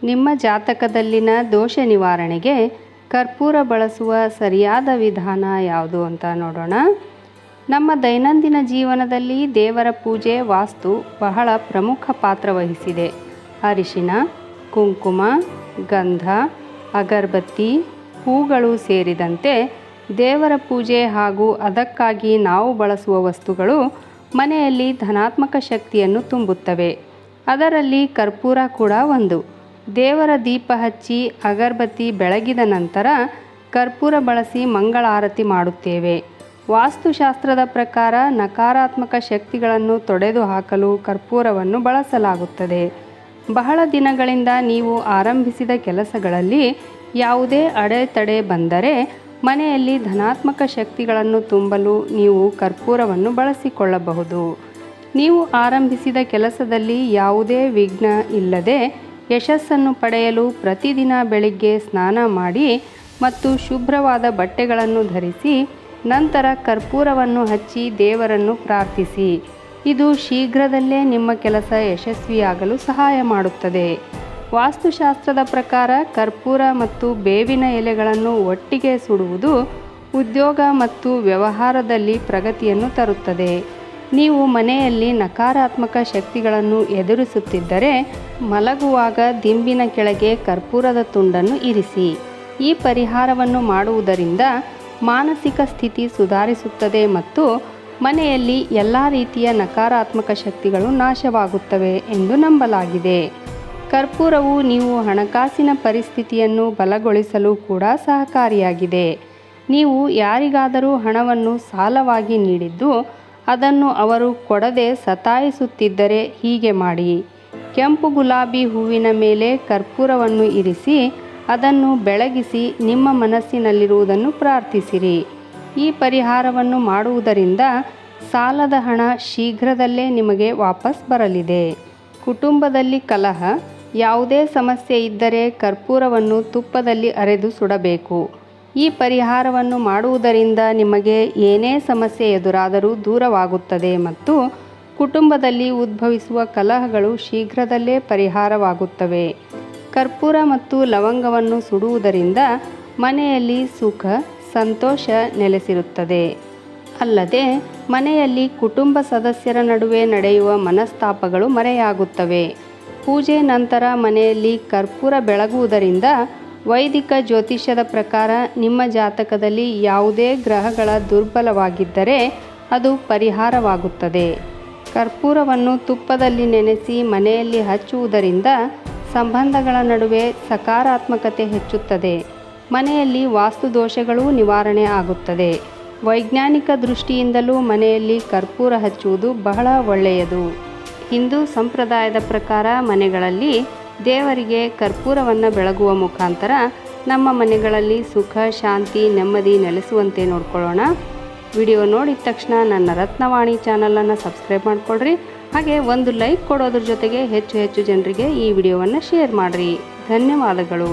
ನಿಮ್ಮ ಜಾತಕದಲ್ಲಿನ ದೋಷ ನಿವಾರಣೆಗೆ ಕರ್ಪೂರ ಬಳಸುವ ಸರಿಯಾದ ವಿಧಾನ ಯಾವುದು ಅಂತ ನೋಡೋಣ. ನಮ್ಮ ದೈನಂದಿನ ಜೀವನದಲ್ಲಿ ದೇವರ ಪೂಜೆ, ವಾಸ್ತು ಬಹಳ ಪ್ರಮುಖ ಪಾತ್ರ ವಹಿಸಿದೆ. ಅರಿಶಿನ, ಕುಂಕುಮ, ಗಂಧ, ಅಗರಬತ್ತಿ, ಹೂಗಳು ಸೇರಿದಂತೆ ದೇವರ ಪೂಜೆ ಹಾಗೂ ಅದಕ್ಕಾಗಿ ನಾವು ಬಳಸುವ ವಸ್ತುಗಳು ಮನೆಯಲ್ಲಿ ಧನಾತ್ಮಕ ಶಕ್ತಿಯನ್ನು ತುಂಬುತ್ತವೆ. ಅದರಲ್ಲಿ ಕರ್ಪೂರ ಕೂಡ ಒಂದು. ದೇವರ ದೀಪ ಹಚ್ಚಿ ಅಗರಬತ್ತಿ ಬೆಳಗಿದ ನಂತರ ಕರ್ಪೂರ ಬಳಸಿ ಮಂಗಳಾರತಿ ಮಾಡುತ್ತೇವೆ. ವಾಸ್ತುಶಾಸ್ತ್ರದ ಪ್ರಕಾರ ನಕಾರಾತ್ಮಕ ಶಕ್ತಿಗಳನ್ನು ತೊಡೆದು ಹಾಕಲು ಕರ್ಪೂರವನ್ನು ಬಳಸಲಾಗುತ್ತದೆ. ಬಹಳ ದಿನಗಳಿಂದ ನೀವು ಆರಂಭಿಸಿದ ಕೆಲಸಗಳಲ್ಲಿ ಯಾವುದೇ ಅಡೆತಡೆ ಬಂದರೆ ಮನೆಯಲ್ಲಿ ಧನಾತ್ಮಕ ಶಕ್ತಿಗಳನ್ನು ತುಂಬಲು ನೀವು ಕರ್ಪೂರವನ್ನು ಬಳಸಿಕೊಳ್ಳಬಹುದು. ನೀವು ಆರಂಭಿಸಿದ ಕೆಲಸದಲ್ಲಿ ಯಾವುದೇ ವಿಘ್ನ ಇಲ್ಲದೆ ಯಶಸ್ಸನ್ನು ಪಡೆಯಲು ಪ್ರತಿದಿನ ಬೆಳಿಗ್ಗೆ ಸ್ನಾನ ಮಾಡಿ ಮತ್ತು ಶುಭ್ರವಾದ ಬಟ್ಟೆಗಳನ್ನು ಧರಿಸಿ ನಂತರ ಕರ್ಪೂರವನ್ನು ಹಚ್ಚಿ ದೇವರನ್ನು ಪ್ರಾರ್ಥಿಸಿ. ಇದು ಶೀಘ್ರದಲ್ಲೇ ನಿಮ್ಮ ಕೆಲಸ ಯಶಸ್ವಿಯಾಗಲು ಸಹಾಯ ಮಾಡುತ್ತದೆ. ವಾಸ್ತುಶಾಸ್ತ್ರದ ಪ್ರಕಾರ ಕರ್ಪೂರ ಮತ್ತು ಬೇವಿನ ಎಲೆಗಳನ್ನು ಒಟ್ಟಿಗೆ ಸುಡುವುದು ಉದ್ಯೋಗ ಮತ್ತು ವ್ಯವಹಾರದಲ್ಲಿ ಪ್ರಗತಿಯನ್ನು ತರುತ್ತದೆ. ನೀವು ಮನೆಯಲ್ಲಿ ನಕಾರಾತ್ಮಕ ಶಕ್ತಿಗಳನ್ನು ಎದುರಿಸುತ್ತಿದ್ದರೆ ಮಲಗುವಾಗ ದಿಂಬಿನ ಕೆಳಗೆ ಕರ್ಪೂರದ ತುಂಡನ್ನು ಇರಿಸಿ. ಈ ಪರಿಹಾರವನ್ನು ಮಾಡುವುದರಿಂದ ಮಾನಸಿಕ ಸ್ಥಿತಿ ಸುಧಾರಿಸುತ್ತದೆ ಮತ್ತು ಮನೆಯಲ್ಲಿ ಎಲ್ಲ ರೀತಿಯ ನಕಾರಾತ್ಮಕ ಶಕ್ತಿಗಳು ನಾಶವಾಗುತ್ತವೆ ಎಂದು ನಂಬಲಾಗಿದೆ. ಕರ್ಪೂರವು ನೀವು ಹಣಕಾಸಿನ ಪರಿಸ್ಥಿತಿಯನ್ನು ಬಲಗೊಳಿಸಲು ಕೂಡ ಸಹಕಾರಿಯಾಗಿದೆ. ನೀವು ಯಾರಿಗಾದರೂ ಹಣವನ್ನು ಸಾಲವಾಗಿ ನೀಡಿದ್ದು ಅದನ್ನು ಅವರು ಕೊಡದೆ ಸತಾಯಿಸುತ್ತಿದ್ದರೆ ಹೀಗೆ ಮಾಡಿ. ಕೆಂಪು ಗುಲಾಬಿ ಹೂವಿನ ಮೇಲೆ ಕರ್ಪೂರವನ್ನು ಇರಿಸಿ ಅದನ್ನು ಬೆಳಗಿಸಿ ನಿಮ್ಮ ಮನಸ್ಸಿನಲ್ಲಿರುವುದನ್ನು ಪ್ರಾರ್ಥಿಸಿರಿ. ಈ ಪರಿಹಾರವನ್ನು ಮಾಡುವುದರಿಂದ ಸಾಲದ ಹಣ ಶೀಘ್ರದಲ್ಲೇ ನಿಮಗೆ ವಾಪಸ್ ಬರಲಿದೆ. ಕುಟುಂಬದಲ್ಲಿ ಕಲಹ, ಯಾವುದೇ ಸಮಸ್ಯೆ ಇದ್ದರೆ ಕರ್ಪೂರವನ್ನು ತುಪ್ಪದಲ್ಲಿ ಅರೆದು ಸುಡಬೇಕು. ಈ ಪರಿಹಾರವನ್ನು ಮಾಡುವುದರಿಂದ ನಿಮಗೆ ಏನೇ ಸಮಸ್ಯೆ ಎದುರಾದರೂ ದೂರವಾಗುತ್ತದೆ ಮತ್ತು ಕುಟುಂಬದಲ್ಲಿ ಉದ್ಭವಿಸುವ ಕಲಹಗಳು ಶೀಘ್ರದಲ್ಲೇ ಪರಿಹಾರವಾಗುತ್ತವೆ. ಕರ್ಪೂರ ಮತ್ತು ಲವಂಗವನ್ನು ಸುಡುವುದರಿಂದ ಮನೆಯಲ್ಲಿ ಸುಖ, ಸಂತೋಷ ನೆಲೆಸಿರುತ್ತದೆ. ಅಲ್ಲದೆ ಮನೆಯಲ್ಲಿ ಕುಟುಂಬ ಸದಸ್ಯರ ನಡುವೆ ನಡೆಯುವ ಮನಸ್ತಾಪಗಳು ಮರೆಯಾಗುತ್ತವೆ. ಪೂಜೆ ನಂತರ ಮನೆಯಲ್ಲಿ ಕರ್ಪೂರ ಬೆಳಗುವುದರಿಂದ ವೈದಿಕ ಜ್ಯೋತಿಷ್ಯದ ಪ್ರಕಾರ ನಿಮ್ಮ ಜಾತಕದಲ್ಲಿ ಯಾವುದೇ ಗ್ರಹಗಳ ದುರ್ಬಲವಾಗಿದ್ದರೆ ಅದು ಪರಿಹಾರವಾಗುತ್ತದೆ. ಕರ್ಪೂರವನ್ನು ತುಪ್ಪದಲ್ಲಿ ನೆನೆಸಿ ಮನೆಯಲ್ಲಿ ಹಚ್ಚುವುದರಿಂದ ಸಂಬಂಧಗಳ ನಡುವೆ ಸಕಾರಾತ್ಮಕತೆ ಹೆಚ್ಚುತ್ತದೆ. ಮನೆಯಲ್ಲಿ ವಾಸ್ತು ದೋಷಗಳು ನಿವಾರಣೆ ಆಗುತ್ತದೆ. ವೈಜ್ಞಾನಿಕ ದೃಷ್ಟಿಯಿಂದಲೂ ಮನೆಯಲ್ಲಿ ಕರ್ಪೂರ ಹಚ್ಚುವುದು ಬಹಳ ಒಳ್ಳೆಯದು. ಹಿಂದೂ ಸಂಪ್ರದಾಯದ ಪ್ರಕಾರ ಮನೆಗಳಲ್ಲಿ ದೇವರಿಗೆ ಕರ್ಪೂರವನ್ನು ಬೆಳಗುವ ಮುಖಾಂತರ ನಮ್ಮ ಮನೆಗಳಲ್ಲಿ ಸುಖ, ಶಾಂತಿ, ನೆಮ್ಮದಿ ನೆಲೆಸುವಂತೆ ನೋಡ್ಕೊಳ್ಳೋಣ. ವಿಡಿಯೋ ನೋಡಿದ ತಕ್ಷಣ ನನ್ನ ರತ್ನವಾಣಿ ಚಾನಲನ್ನು ಸಬ್ಸ್ಕ್ರೈಬ್ ಮಾಡಿಕೊಳ್ಳ್ರಿ. ಹಾಗೆ ಒಂದು ಲೈಕ್ ಕೊಡೋದ್ರ ಜೊತೆಗೆ ಹೆಚ್ಚು ಜನರಿಗೆ ಈ ವಿಡಿಯೋವನ್ನು ಶೇರ್ ಮಾಡಿರಿ. ಧನ್ಯವಾದಗಳು.